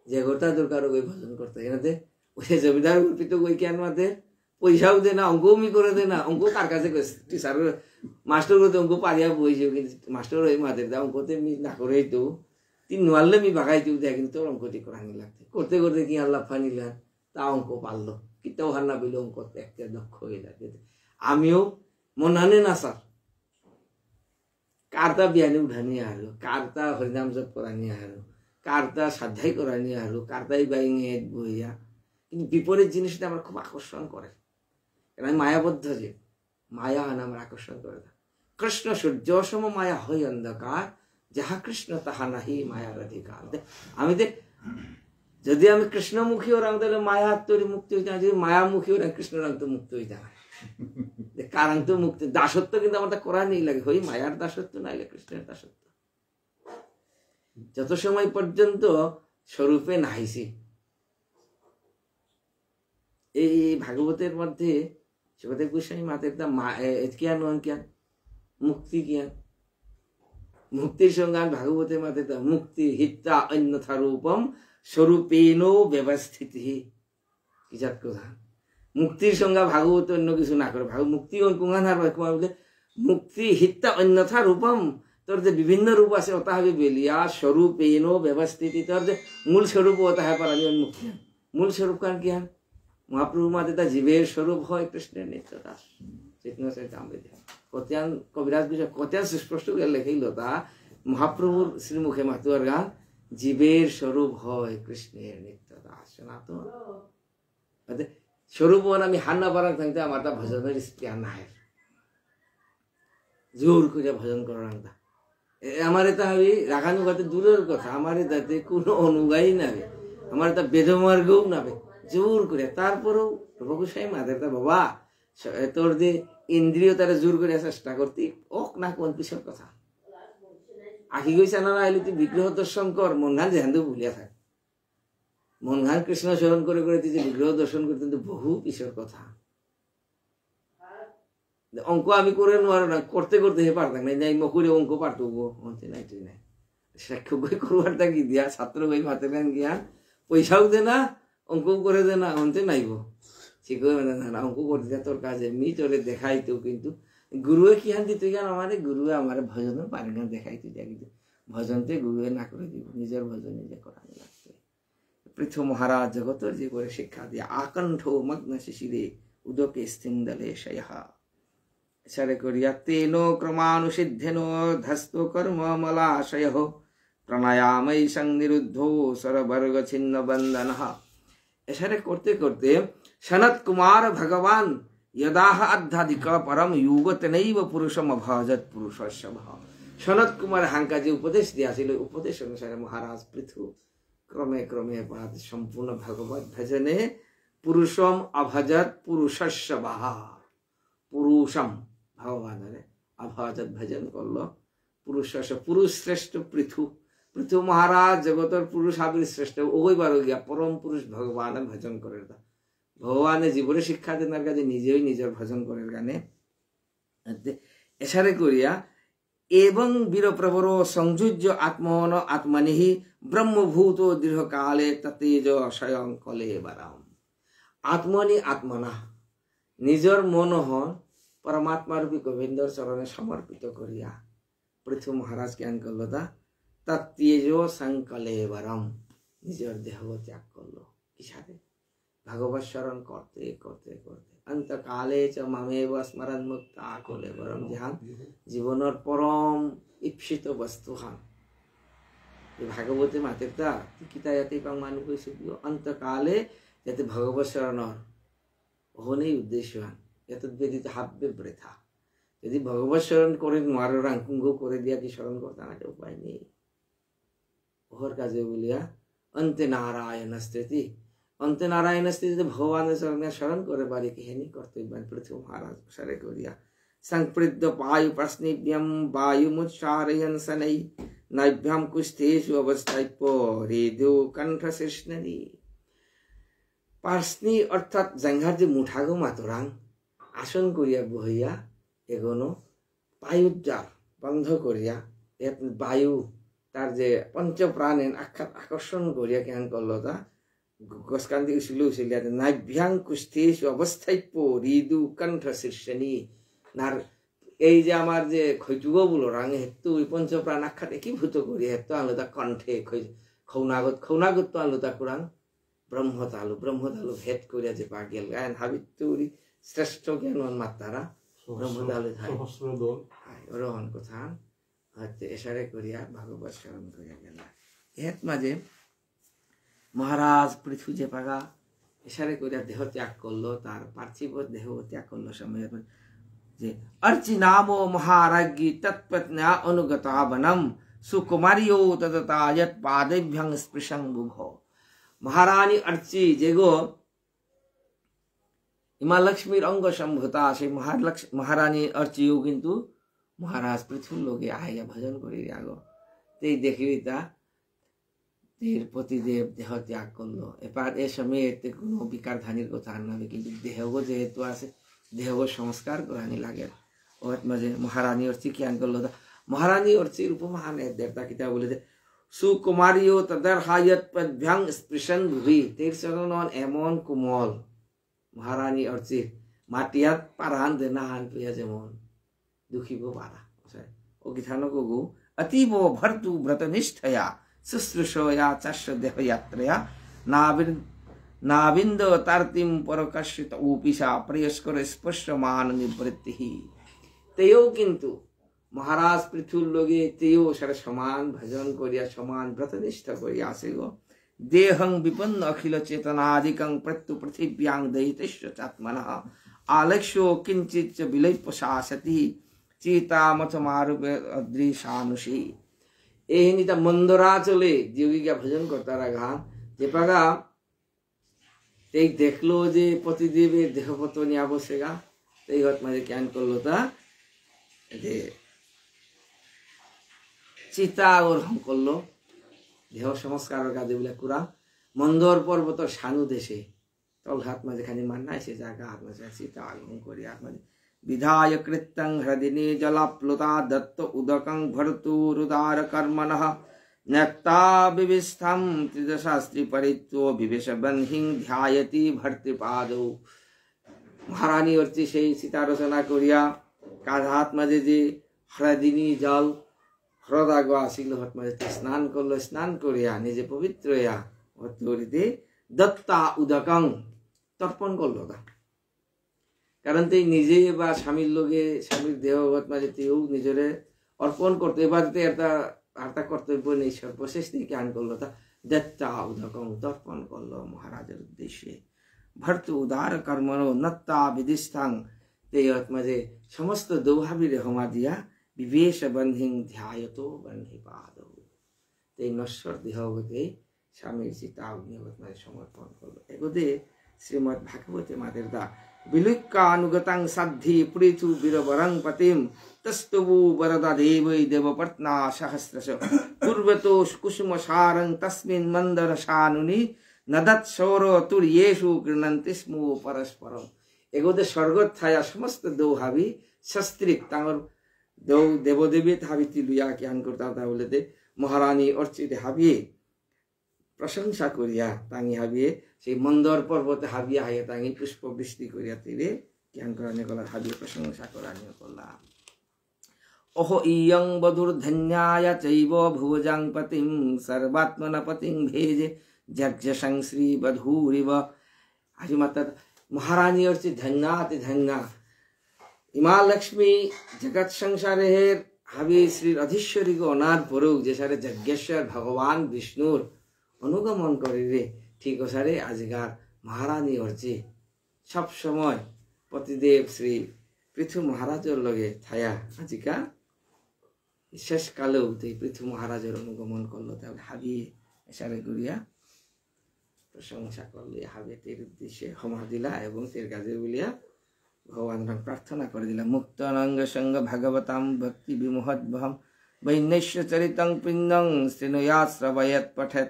যে গোটা দরকার ওই ভজন করতে এনাতে ওই জমিদার উল্পিত ওই কেন মাতে পয়সাও দে না অঙ্কও মি করে দে না অঙ্ক কার কাছে টিচার মাস্টার করতে অঙ্ক পারিয়া বইছে কিন্তু মাস্টার ওই মাদের দা অঙ্কতে মি না করে তো তিন নোয়ারলে মি বাগাইতেও দেয় কিন্তু তোর অঙ্কটি করানি লাগতে করতে করতে কি আল্লাহ ফানিলেন তা অঙ্ক পারলো কিতাও হার না পেলে অঙ্ক একটা দক্ষ হয়ে যায় আমিও মনানে না স্যার কারতা বিয়ানে উঠানি আলো কারতা হরিনাম জপ করানি আলো কারতা সাধ্যাই করানি আলো কারতাই বাইঙে বইয়া কিন্তু বিপরীত জিনিসটা আমার খুব আকর্ষণ করে কারণ আমি মায়াবদ্ধ যে মায়া আনা আমার আকর্ষণ করে না কৃষ্ণ সূর্য সম মায়া হই অন্ধকার যাহা কৃষ্ণ তাহা নাহি মায়ার অধিকার আমি যদি আমি কৃষ্ণমুখী ওরাং তাহলে মায়া তৈরি মুক্তি হইতে না যদি মায়ামুখী ওরা কৃষ্ণ রং তো মুক্ত হইতে না কারণ তো মুক্তি দাসত্ব কিন্তু আমার করা নেই লাগে হই মায়ার দাসত্ব নাইলে কৃষ্ণের দাসত্ব যত সময় পর্যন্ত স্বরূপে নাইছি এই ভাগবতের মধ্যে সুখদেব গোস্বামী মাতের জ্ঞান জ্ঞান মুক্তি জ্ঞান মুক্তির সঙ্গে ভাগবতের মাতে মুক্তি হিত্যা অন্যথা রূপম স্বরূপেণ ব্যবস্থিতি কি জাত কথা মুক্তির সঙ্গে ভাগবত অন্য কিছু না করে মুক্তি মুক্তি হিত্যা অন্যথা রূপম তোর যে বিভিন্ন রূপ আছে ওটা হবে বেলিয়া স্বরূপেণ ব্যবস্থিতি তোর যে মূল স্বরূপ ওটা হয় পারা মুক্তি মূল স্বরূপ কার জ্ঞান মহাপ্রভু মাতে তা জীবের স্বরূপ হয় কৃষ্ণের নিত্য দাস কতিয়ান কবিরাজ বিষয় কতিয়ান সুস্পষ্ট করে লেখাইল তা মহাপ্রভুর শ্রীমুখে মাতুয়ার গান জীবের স্বরূপ হয় কৃষ্ণের নিত্য দাস সনাতন স্বরূপ আমি হান্না পারাং থাকতে আমার তা ভজনের স্প্রিয়া নাই জোর করে ভজন করার আমার এটা আমি রাখানো কথা দূরের কথা আমার তাতে কোনো অনুগায়ী নাবে আমার তা বেদমার্গও নাবে জোর করে তারপরেও রঘুসাই মাদের তা বাবা তোর যে ইন্দ্রিয় তারা জোর করে চেষ্টা করতি ওক না কোন পিছর কথা আখি গইছে না আইলে তুই বিগ্রহ দর্শন কর মন ঘান যেহেন ভুলিয়া থাক মন ঘান কৃষ্ণ স্মরণ করে করে তুই যে বিগ্রহ দর্শন করতে কিন্তু বহু পিছর কথা অঙ্ক আমি করে নোয়ার না করতে করতে হে পারতাম না যাই মকুরে অঙ্ক পারতো অন্তে নাই তুই নাই সাক্ষ্য বই করবার কি দিয়া ছাত্র বই মাতে গান গিয়া পয়সাও দে না অঙ্ক করে দে না অন্তে নাইব ঠিক না অঙ্ক করতে তোর কাজে মি তোরে দেখাইতো কিন্তু গুরুয়ে কি হান দিত গান আমার গুরুয়ে আমার ভজন পারে গান দেখাইতো যা কিন্তু ভজনতে গুরুয়ে না করে দিব নিজের ভজন নিজে করা লাগবে পৃথু মহারাজ জগতর যে করে শিক্ষা দিয়ে আকণ্ঠ মগ্ন শিশিরে উদকে স্থিন্দলে শয়হা এছাড়া করিয়া তেন ক্রমানুসিদ্ধেন ধস্ত কর্ম মলাশয় প্রাণায়ামৈ সংনিরুদ্ধ সরবর্গ ছিন্ন বন্দন এছাড়া করতে করতে সনত কুমার ভগবান यदाह अध्याधिक परम युगत नैव पुरुषम अभजत पुरुषस्य भाव सनत कुमार हांका जे उपदेश दियाছিল उपदेश अनुसार महाराज पृथु क्रमे क्रमे बाद संपूर्ण भगवत भजने पुरुषम अभजत पुरुषस्य भाव पुरुषम भगवान रे अभजत भजन करलो पुरुषस्य पुरुष श्रेष्ठ पृथु पृथु महाराज जगतर पुरुष आबिर श्रेष्ठ ओই বার গিয়া परम पुरुष भगवान भजन करे ভগবানে জীবনে শিক্ষা দেনার কাজে নিজেই নিজের ভজন করে গানে এছাড়া করিয়া এবং বীরপ্রবর সংযুজ্য আত্মন আত্মনিহি ব্রহ্মভূত দীর্ঘকালে ততেজ স্বয়ং কলে বারাম আত্মনি আত্মনা নিজের মন হন পরমাত্মারূপী গোবিন্দর চরণে সমর্পিত করিয়া পৃথু মহারাজ জ্ঞান করল তা ততেজ সংকলে বারাম নিজের দেহ ত্যাগ করলো কিসারে भगवत शरण करते करते करते अंत काले च ममेव स्मरण मुक्ता कोले परम ध्यान जीवनर परम इप्सित वस्तु हान भागवते मातेता किता याते पांग मानु कइसु अंत काले याते भगवत शरणर होने उद्देश्य हान यात वेदित हाब्बे बृथा यदि भगवत शरण करे मारो रांकुंग करे दिया कि शरण करता ना उपाय नहीं और काजे बोलिया अंत नारायण स्थिति अंत नारायण स्थिति भगवान शरण करे बारी कि हेनी कर्तव्य पृथ्वी महाराज सरे करिया संप्रद्ध वायु प्रश्निभ्यम वायु मुच्चारयन सनै नैभ्यम कुस्थेषु अवस्थाय्पो रेदो कंठ शीर्षनदी पार्सनी अर्थात जंघार जे मुठागो मातोरां आसन करिया बहिया एगोनो वायुद्वार बंध करिया वायु तार जे पंच प्राणेन आकर्षण करिया ज्ञान करलता गसकांदी उसिलो उसिलिया नाभ्यां कुस्थेषु अवस्थाय्पो ऋदु कंठ शीर्षनी नार এই যে আমার যে খৈটুগো বলো রাঙে হেতু পঞ্চ প্রাণ আখ্যাত একীভূত করি হেতু আলোতা কণ্ঠে খৌনাগত তো আলোতা কুরাং ব্রহ্মতালু ভেদ করিয়া যে পা গেল গায়ন হাবিতুরি শ্রেষ্ঠ জ্ঞানবান মাতারা ব্রহ্মতালু ধাই রহন কথা হতে এসারে করিয়া ভাগবত শরণ করিয়া গেল এত মাঝে মহারাজ পৃথু যে পাগা এসারে করিয়া দেহ ত্যাগ করলো তার পার্থিব দেহ ত্যাগ করলো সময় যে अर्चि नामो महाराज्ञी तत्पत्न्या अनुगता वनम सुकुमारियो तदता यत पादेभ्यं स्पृशं बुभो महारानी अर्चि जेगो হিমালক্ষ্মীর অঙ্গ সম্ভূতা সেই মহারানী অর্চিও কিন্তু মহারাজ পৃথুর লোকে আইয়া ভজন করি আগ তেই দেখবি তা তের পতিদেব দেহ ত্যাগ করলো। এবার এ সময় এতে কোনো বিকার ধানির কথা আনবে, কিন্তু দেহগ যেহেতু আছে দেহগ সংস্কার করানি লাগে। ওর মাঝে মহারানী অর্চি কি আন করলো, মহারানী অর্চির উপমহান দেবতা কিতা বলে যে সুকুমারীও তাদের হায়ত পদ্ভ্যাং স্পৃশন ভুবি, তের চরণ এমন কোমল মহারানী অর্চির মাটিয়াত পারান দে নাহান পেয়া যেমন দুখিব পারা ও গীতানো গু অতীব ভর্তু ব্রতনিষ্ঠয়া শুশ্রূষয়া চাষ দেহযাত্রয়া নাবিন্দ তার্তিম পরকাশ্রিত উপিসা প্রেয়স্কর স্পর্শমান নিবৃত্তি। তেও কিন্তু মহারাজ পৃথুর লগে তেও সারা সমান ভজন করিয়া সমান ব্রতনিষ্ঠ করিয়া আসে গো। দেহং বিপন্ন অখিল চেতনাদিকং প্রত্যু পৃথিব্যাং দয়িতেশ্ব চাত্মনঃ আলক্ষ্যো কিঞ্চিৎ বিলৈপ্য শাসতি চিতামথ মারুপে অদৃশানুষী। এই নিতা মন্দরাচলে যোগীকে ভজন করতারা ঘা যে পাগা এই দেখলো যে পতিদেবের দেহপত নিয়ে আবশ্যেগা, এই হত মাঝে জ্ঞান করলো তা যে চিতা গ্রহণ করলো দেহ সংস্কারের কাজে বলে কুরা মন্দর পর্বত সানু দেশে তল হাত মাঝে খানি মান্নায় সে জায়গা হাত মাঝে চিতা গ্রহণ করি হাত মাঝে विधाय कृतं हृदिने जलाप्लुता दत्त उदकं भर्तुरुदार कर्मणः नक्ता विविस्थं त्रिदशास्त्री परित्यो विवेश बन्हिं ध्यायति भर्तृपादौ। महारानी अर्ची সেই সীতা রচনা করিয়া কাঁধ হাত মাঝে যে হৃদিনী জল হ্রদাগ আসিল হাত মাঝে স্নান করলো, স্নান করিয়া নিজে পবিত্র হইয়া হরিতে দত্তা উদকং তর্পণ করলো। কারণ তুই নিজে বা স্বামীর লোকে স্বামীর দেহগত মাঝে তুইও নিজেরে অর্পণ করতে এবার একটা কর্তব্য নেই, সর্বশেষ থেকে জ্ঞান করলো তা দত্তা উদকং তর্পণ করলো মহারাজের উদ্দেশ্যে। ভর্ত উদার কর্মণ নত্তা বিধিষ্ঠাং তেয়ত মাঝে সমস্ত দৌহাবির হমা দিয়া বিবেশ বন্ধিং ধ্যায়ত বন্ধি পাদ এই নশ্বর দেহগতে স্বামীর চিতা অগ্নিগত মাঝে সমর্পণ করলো। এগোদে শ্রীমৎ ভাগবতে মাদের দা বিলুক্কানুগতাং সাদ্ধি পৃথু বীরবরং পতিম তস্তুবু বরদা দেবৈ দেবপত্না সহস্রশ পূর্বতো কুসুম সারং তস্মিন মন্দর শানুনি নদৎ সৌর তুর্যেষু গৃণন্তি স্ম পরস্পরম। এগোদে স্বর্গত থায়া সমস্ত দৌহাবি শস্ত্রিক তাঙ্গর দৌ দেবদেবী হাবিতি লুয়া জ্ঞান করতা বলে দে মহারানী অর্চিতে হাবিয়ে প্রশংসা করিয়া তাঙ্গি হাবিয়ে সেই মন্দর পর্বতে হাবিয়া হাইয়া তাঙ্গি পুষ্প বৃষ্টি করিয়া তীরে জ্ঞান করানি কলার হাবিয়ে প্রশংসা করানি করলাম। অহ ইয়ং বধুর ধন্যায় চৈব ভুবজাং পতিং সর্বাত্মন পতিং ভেজে যজ্ঞসং শ্রী বধূরিব। আজি মাতা মহারানী অর্চি ধন্যাতি ধন্যা হিমালক্ষ্মী জগৎ সংসারের হাবি শ্রীর অধীশ্বরী গো অনাথ পরুক যে সারে যজ্ঞেশ্বর ভগবান বিষ্ণুর অনুগমন করে রে ঠিক ওসারে আজকার মহারানী অর্চি সব সময় পতিদেব শ্রী পৃথু মহারাজের লগে থায়া আজিকা শেষ কালেও তুই পৃথু মহারাজের অনুগমন করলো তাহলে হাবিয়ে এসারে গুড়িয়া প্রশংসা করলো। হাবিয়ে তের উদ্দেশ্যে ক্ষমা দিলা এবং তের কাজে বলিয়া ভগবান প্রার্থনা করে দিলাম। মুক্তানঙ্গ সঙ্গ ভাগবতাম ভক্তি বিমোহদ্ভম বৈনৈশ্য চরিতং পিণ্ডং শ্রীনুয়াৎ শ্রবয়ৎ পঠেৎ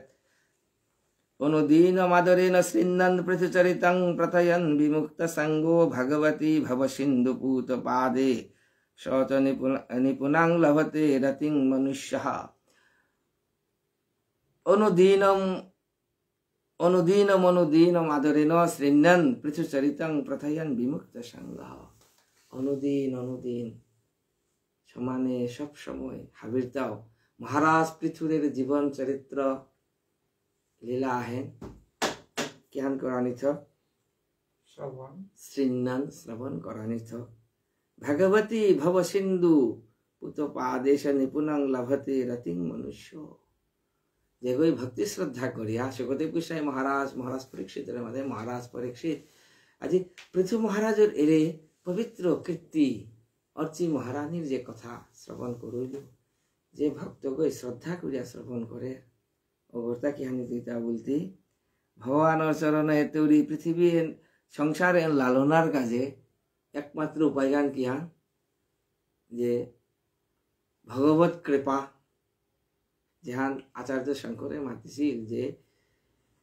অনুদীন মাদরেণ শ্রীনন্দ পৃথুচরিতং প্রথয়ন বিমুক্ত সঙ্গো ভগবতী ভব সিন্ধু পুত পাদে শৌচ নিপুণাং লভতে রতিং মনুষ্যঃ। অনুদীনম আদরেণ শ্রীনন্দ পৃথুচরিতং প্রথয়ন বিমুক্ত সঙ্গ। অনুদিন সমানে সব সময় হাবিরতাও মহারাজ পৃথুরের জীবন চরিত্র লীলা আহেন জ্ঞান করানিথ শ্রীনন্দ শ্রবণ করানিথ। ভগবতী ভব সিন্ধু পুত পাদেশ নিপুণং লভতে রতিং মনুষ্য। যেগুই ভক্তি শ্রদ্ধা করিয়া সুখদেব গোস্বামী মহারাজ পরীক্ষিতের মধ্যে মহারাজ পরীক্ষিত আজি পৃথু মহারাজের এরে পবিত্র কীর্তি অর্চি মহারানীর যে কথা শ্রবণ করিল, যে ভক্তগৈ শ্রদ্ধা করিয়া শ্রবণ করে অবর্তা কি হানি দিতা বলতে ভগবানের চরণে তৌরি পৃথিবীর সংসারে লালনার কাজে একমাত্র উপায়গান কিয়া যে ভগবত কৃপা যেহান আচার্য শঙ্করে মাতিছিল যে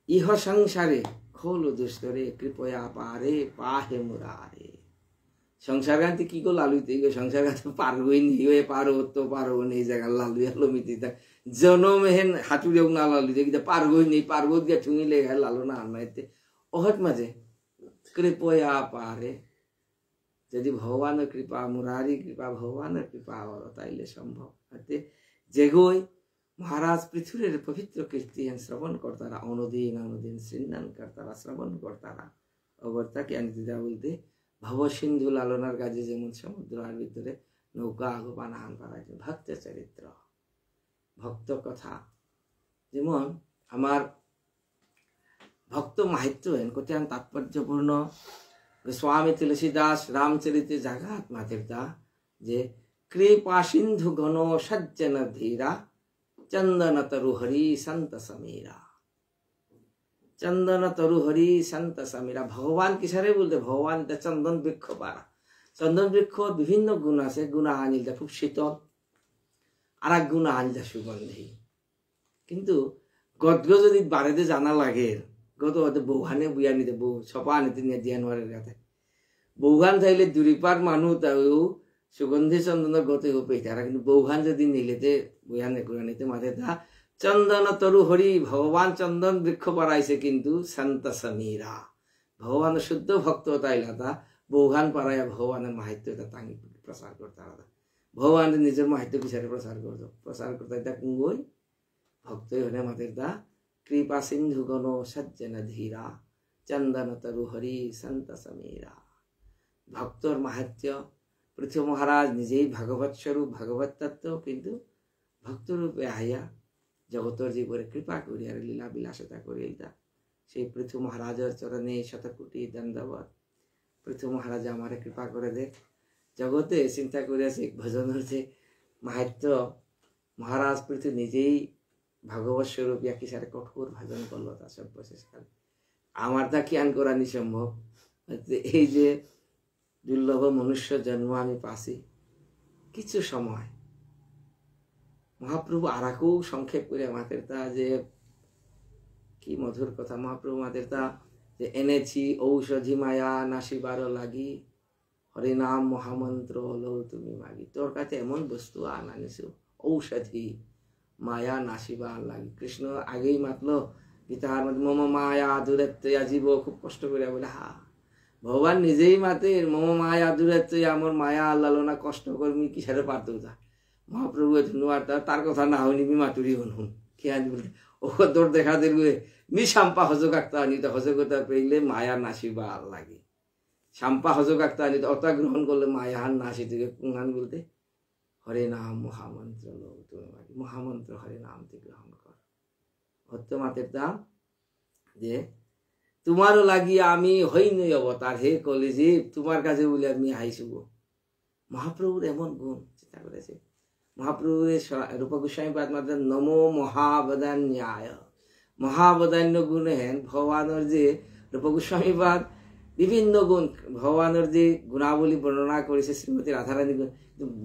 ইহ সংসারে খোল দুস্তরে কৃপয়া পারে পাহে মুরারে সংসার গানতে কি গো লালুইতে গো সংসার গানতে পারবই নি হয়ে পারো তো পারবো নেই জায়গা লালু হলো মিতি জনম হেন হাতুড়ে না লালুইতে কিন্তু পারবই নেই পারবো গিয়ে ঠুঙিলে গায়ে লালু না আনাইতে অহত মাঝে কৃপয়া পারে যদি ভগবানের কৃপা মুরারি কৃপা ভগবানের কৃপা তাইলে সম্ভব যেগোই মহারাজ পৃথুরের পবিত্র কীর্তি শ্রবণ করতারা অনুদিন অনুদিন শ্রীনান করতারা শ্রবণ করতারা অগরতাকে আনিতা বলতে ভব সিন্ধু লালনার কাজে যেমন সমুদ্র আর ভিতরে নৌকা আগো বানাহান পারাইছে ভক্ত চরিত্র ভক্ত কথা যেমন আমার ভক্ত মাহিত্য হেন কঠিন তাৎপর্যপূর্ণ স্বামী তুলসীদাস রামচরিতে জাগাত মাতিরদা যে কৃপা সিন্ধু ঘন সজ্জন ধীরা চন্দন তরু হরি সন্ত সমীরা চন্দন তরু হরি সন্ত সমীরা ভগবান কিসারে বলতে ভগবান এটা চন্দন বৃক্ষ পারা চন্দন বৃক্ষ বিভিন্ন গুণ আছে গুণ আনিলটা খুব শীতল আর এক গুণ আনিলটা সুগন্ধি কিন্তু গদগ যদি বাড়িতে জানা লাগে গত বৌহানে বুয়া নিতে বউ ছপা নিতে নিয়ে জানুয়ারির কাছে বৌহান থাইলে দুরিপার মানুষ তাও সুগন্ধি চন্দনের গতে পেয়ে তারা কিন্তু বৌহান যদি নিলেতে বুয়ানে করে নিতে মাথে তা চন্দন তরু হরি ভগবান চন্দন বৃক্ষ পাড়াইছে কিন্তু সন্ত সমীরা ভগবানের শুদ্ধ ভক্ত তাইলা তা বৌহান পাড়াইয়া ভগবানের মাহিত্য তাঙ্গি প্রচার করতে আলাদা ভগবানের নিজের মাহিত্য বিচারে প্রচার করতে তা কুঙ্গই ভক্তই হলে মাথের তা কৃপা সিন্ধু গণ সজ্জন ধীরা চন্দন তরু হরি সন্ত সমীরা ভক্তর মাহাত্য পৃথু মহারাজ নিজেই ভাগবত স্বরূপ ভাগবত তত্ত্ব কিন্তু ভক্তরূপে আইয়া জগতর জীবনে কৃপা করিয়া লীলা বিলাসতা করিয়া সেই পৃথু মহারাজের চরণে শতকোটি দণ্ডবত পৃথু মহারাজ আমার কৃপা করে দেখ জগতে চিন্তা করিয়াছে ভজনের যে মাহাত্য মহারাজ পৃথু নিজেই ভাগবত স্বরূপ কি সারে কঠোর ভজন করলো তা সর্বশেষকালে আমার তা জ্ঞান করা নিসম্ভব এই যে দুর্লভ মনুষ্য জন্ম আমি পাছি কিছু সময় মহাপ্রভু আরাকেও সংক্ষেপ করে আমাদের তা যে কি মধুর কথা মহাপ্রভু আমাদের তা যে এনেছি ঔষধি মায়া নাসিবার লাগি হরিনাম মহামন্ত্র হলো তুমি মাগি তোর কাছে এমন বস্তু আনিছো ঔষধি মায়া নাসিবার লাগি কৃষ্ণ আগেই মাতলো গীতার মধ্যে মম মায়া দূরত্বে জীব খুব কষ্ট করে বলে হা ভগবান নিজেই মাতে মম মায়া দূরত্বে আমার মায়া লালনা কষ্ট করমি কিসারে পারতো তা মহাপ্রভু ধন্যবাদ তার কথা না হয়নি মি মাতুরি হনুন কে আনি বলতে ও তোর দেখা দেখবে মি শাম্পা হজক আঁকতা আনিতে হজকতা পেলে মায়া নাসিবা লাগে শাম্পা হজক আঁকতা আনিতে অতা গ্রহণ করলে মায়া হান নাসি থেকে কুঙ্গান বলতে হরে নাম মহামন্ত্র লো তুমি মহামন্ত্র হরে নাম তুই গ্রহণ কর হত্য মাতের দাম যে তোমারও লাগিয়ে আমি হইনই অবতার হে কলিজীব তোমার কাছে বলে আমি আইসু গো মহাপ্রভুর এমন গুণ চিন্তা করেছে মহাপ্রভুর রূপ গোস্বামী পাদ মাত্র নমো মহাবদান্যায় মহাবদান্য গুণ হেন ভগবানের যে রূপ গোস্বামী পাদ বিভিন্ন গুণ ভগবানের যে গুণাবলী বর্ণনা করেছে শ্রীমতী রাধারানী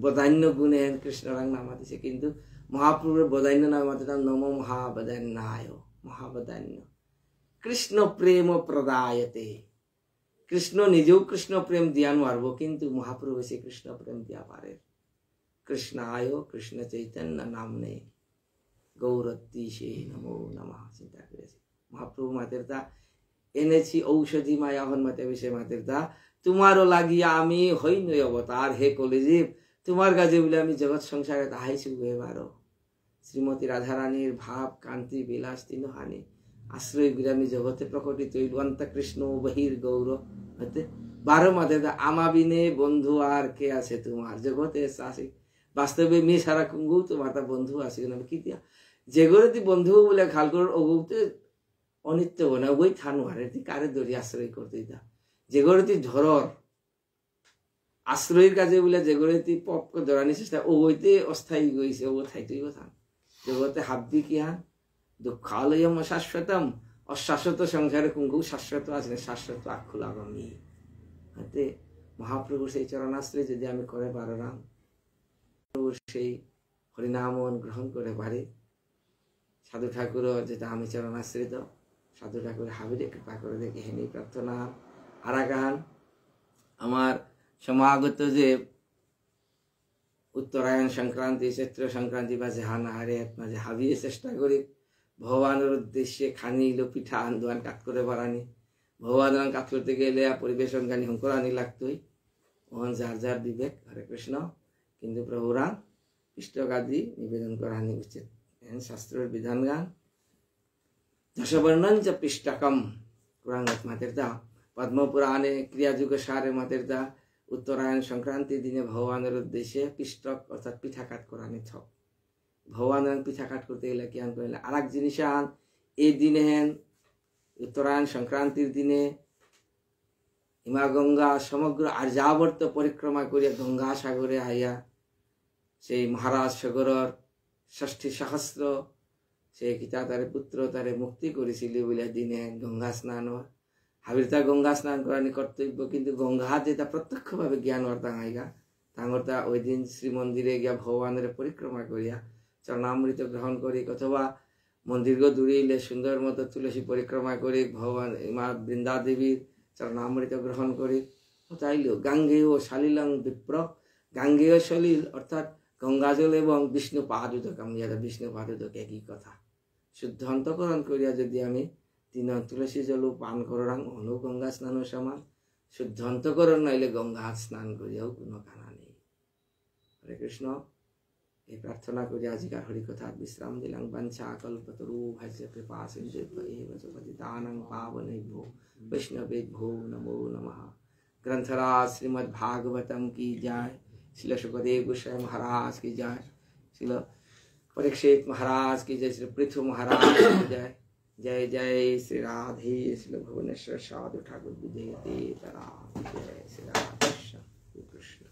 বদান্য গুণ হেন কৃষ্ণরাং নাম দিছে কিন্তু মহাপ্রভুর বদান্য নাম মাত্র নমো মহাবদান্যায় মহাবদান্য কৃষ্ণ প্রেম প্রদায়তে কৃষ্ণ নিজেও কৃষ্ণ প্রেম দিয়া মারব কিন্তু মহাপ্রভু সে কৃষ্ণ প্রেম দিয়া পারে কৃষ্ণায় কৃষ্ণ চৈতন্য নামনে গৌরত্তিশে নমো নমঃ চিন্তা করেছে মহাপ্রভু মাতের তা এনেছি ঔষধি মায়া হন মাতে বিষয় মাতের তা তোমারও লাগিয়া আমি হইনই অবতার হে কলিজীব তোমার কাছে বলে আমি জগৎ সংসারে তাহাইছি এবারও শ্রীমতী রাধারানীর ভাব কান্তি বিলাস তিন হানি আশ্রয় বিরামী জগতে প্রকটিত অন্ত কৃষ্ণ বহির গৌর হতে 12 মাতে আমাবিনে বন্ধু আর কে আছে তোমার জগতে আসি বাস্তবে মি সারা কুঙ্গু তোমার তা বন্ধু আছে না কি দিয়া যেগরে বন্ধু বলে খাল কর ওগুতে অনিত্য না ওই থানু হারে কারে দড়ি আশ্রয় করতে দা যেগরে ঝড়র আশ্রয়ের কাজে বলে যেগরে পপ ধরানি চেষ্টা ওইতে অস্থায়ী গইছে ও থাইতেই কথা জগতে হাব্বি কি হান দুঃখালয়ম শাশ্বতম অশাশ্বত সংসারে কুঙ্কু শাশ্বত আছে শাশ্বত আক্ষুলাগমী হাতে মহাপ্রভুর সেই চরণাশ্রয় যদি আমি করে পারলাম, প্রভুর সেই হরিনাম গ্রহণ করে পারি, সাধু ঠাকুর যেটা আমি চরণাশ্রিত, সাধু ঠাকুর হাবিরে কৃপা করে দেখে হেনি প্রার্থনা। আরাগান আমার সমাগত যে উত্তরায়ণ সংক্রান্তি, চৈত্র সংক্রান্তি বা জাহান হারে মাঝে হাবিয়ে চেষ্টা করি ভগবানের উদ্দেশ্যে খানিলো পিঠা আন্দোলন কাট করে বাড়ানি। ভগবান কাট করতে গেলে পরিবেশন গানি হংকরানি লাগতোই, ওখান যার যার বিবেক, হরে কৃষ্ণ। কিন্তু প্রভুরা ইষ্টগাদি নিবেদন করানি উচিত। শাস্ত্রের বিধান গান দশবর্ণঞ্চ পৃষ্ঠকম কুরাঙ্গত মাতেরদা পদ্মপুরাণে ক্রিয়াযুগ সারে মাতেরদা উত্তরায়ণ সংক্রান্তি দিনে ভগবানের উদ্দেশ্যে পৃষ্ঠক অর্থাৎ পিঠা কাট করানি থক। ভগবানের পিঠা কাট করতে গেলে কি আন করিলে আর এক জিনিস আন এই দিনে হেন উত্তরায়ণ সংক্রান্তির দিনে হিমা গঙ্গা সমগ্র আর্যাবর্ত পরিক্রমা করিয়া গঙ্গা সাগরে আইয়া সেই মহারাজ সগরর ৬০ সহস্র সেই কিতা তারে পুত্র তারে মুক্তি করেছিল বলে দিনে গঙ্গা স্নান হাবিরতা গঙ্গা স্নান করানি কর্তব্য। কিন্তু গঙ্গা যেটা প্রত্যক্ষভাবে জ্ঞান অর্থাৎ আইগা তাঙ্গরটা ওই দিন শ্রীমন্দিরে গিয়া ভগবানের পরিক্রমা করিয়া চরণামৃত গ্রহণ করি, অথবা মন্দির দূরে এলে সুন্দর মতো তুলসী পরিক্রমা করি, ভগবান মা বৃন্দা দেবীর চরণামৃত গ্রহণ করি। তাইল গাঙ্গেয় শালিলং বিপ্র, গাঙ্গেয় সলিল অর্থাৎ গঙ্গাজল এবং বিষ্ণু পাদুদক, আমি যারা বিষ্ণু পাদুদক একই কথা। শুদ্ধ অন্তকরণ করিয়া যদি আমি তিন তুলসী জল পান করাং অনু গঙ্গা স্নান সমান, শুদ্ধ অন্তকরণ নাইলে গঙ্গা স্নান করিয়াও কোনো কানা নেই। হরে কৃষ্ণ। এই প্রার্থনা করি আজিকার হরিকথা বিশ্রাম দিলাম। বাঞ্ছা কল্পতরু ভাষ্য কৃপা সিন্ধু দানং পাবনেভ্যো বৈষ্ণবেভ্যো নমো নমঃ। ग्रंथराज श्रीमद् भागवतम की जय, श्रील सुखदेव गोस्वामी महाराज की जय, श्रील परीक्षित महाराज की जय, श्री पृथु महाराज की जय। जय जय श्री राधे श्री भुवनेश्वर साधु ठाकुर विजय तेतरा जय श्री राधे कृष्ण।